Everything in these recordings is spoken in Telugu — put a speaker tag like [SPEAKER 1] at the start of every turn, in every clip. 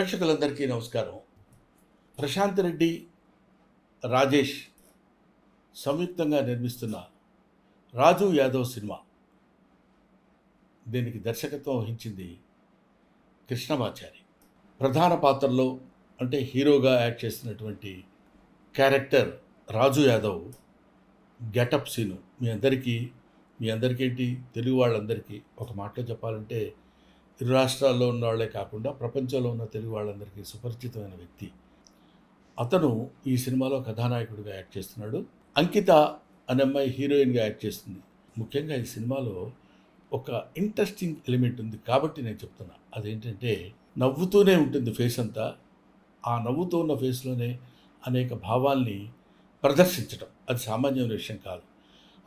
[SPEAKER 1] ప్రేక్షకులందరికీ నమస్కారం. ప్రశాంత్ రెడ్డి, రాజేష్ సంయుక్తంగా నిర్మిస్తున్న 'రాజు యాదవ్' సినిమా. దీనికి దర్శకత్వం వహించింది కృష్ణమాచారి. ప్రధాన పాత్రలో అంటే హీరోగా యాక్ట్ చేస్తున్నటువంటి క్యారెక్టర్ రాజు యాదవ్ గెటప్ సీను మీ అందరికేంటి, తెలుగు వాళ్ళందరికీ ఒక మాటలో చెప్పాలంటే ఇరు రాష్ట్రాల్లో ఉన్న వాళ్ళే కాకుండా ప్రపంచంలో ఉన్న తెలుగు వాళ్ళందరికీ సుపరిచితమైన వ్యక్తి. అతను ఈ సినిమాలో కథానాయకుడిగా యాక్ట్ చేస్తున్నాడు. అంకిత అనే అమ్మాయి హీరోయిన్గా యాక్ట్ చేస్తుంది. ముఖ్యంగా ఈ సినిమాలో ఒక ఇంట్రెస్టింగ్ ఎలిమెంట్ ఉంది కాబట్టి నేను చెప్తున్నా. అదేంటంటే నవ్వుతూనే ఉంటుంది ఫేస్ అంతా. ఆ నవ్వుతూ ఉన్న ఫేస్లోనే అనేక భావాల్ని ప్రదర్శించడం అది సామాన్యమైన విషయం కాదు.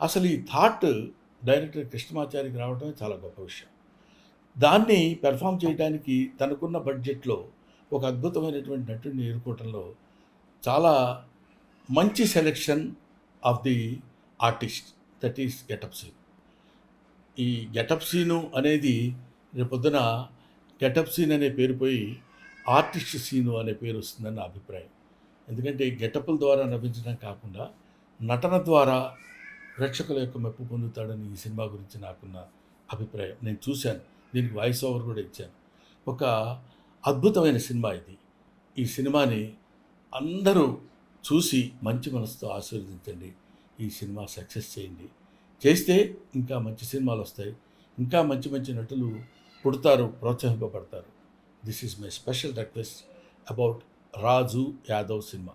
[SPEAKER 1] అసలు ఈ థాట్ డైరెక్టర్ కృష్ణమాచారికి రావడమే చాలా గొప్ప విషయం. దాన్ని పెర్ఫామ్ చేయడానికి తనకున్న బడ్జెట్లో ఒక అద్భుతమైనటువంటి నటుడిని ఎన్నుకోవడంలో చాలా మంచి selection of the artist, that is getup scene. ఈ గెటప్ సీను అనేది రేపొద్దున గెటప్ సీన్ అనే పేరు పోయి ఆర్టిస్ట్ సీను అనే పేరు వస్తుందని నా అభిప్రాయం. ఎందుకంటే గెటప్ల ద్వారా నవ్వించడం కాకుండా నటన ద్వారా ప్రేక్షకుల యొక్క మెప్పు పొందుతాడని ఈ సినిమా గురించి నాకున్న అభిప్రాయం. నేను చూశాను, దీనికి వాయిస్ ఓవర్ కూడా ఇచ్చాను. ఒక అద్భుతమైన సినిమా ఇది. ఈ సినిమాని అందరూ చూసి మంచి మనసుతో ఆశీర్వదించండి. ఈ సినిమా సక్సెస్ చేయండి. చేస్తే ఇంకా మంచి సినిమాలు వస్తాయి, ఇంకా మంచి మంచి నటులు పుడతారు, ప్రోత్సహింపబడతారు. This is my special request about Raju Yadav cinema.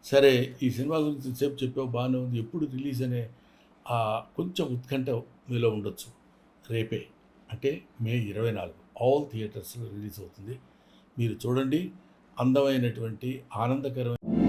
[SPEAKER 1] సరే, ఈ సినిమా గురించి సేపు చెప్పావు, బాగానే ఉంది. ఎప్పుడు రిలీజ్ అనే కొంచెం ఉత్కంఠ మీలో ఉండొచ్చు. రేపే అంటే మే 24 ఆల్ థియేటర్స్లో రిలీజ్ అవుతుంది. మీరు చూడండి. అందమైనటువంటి ఆనందకరమైన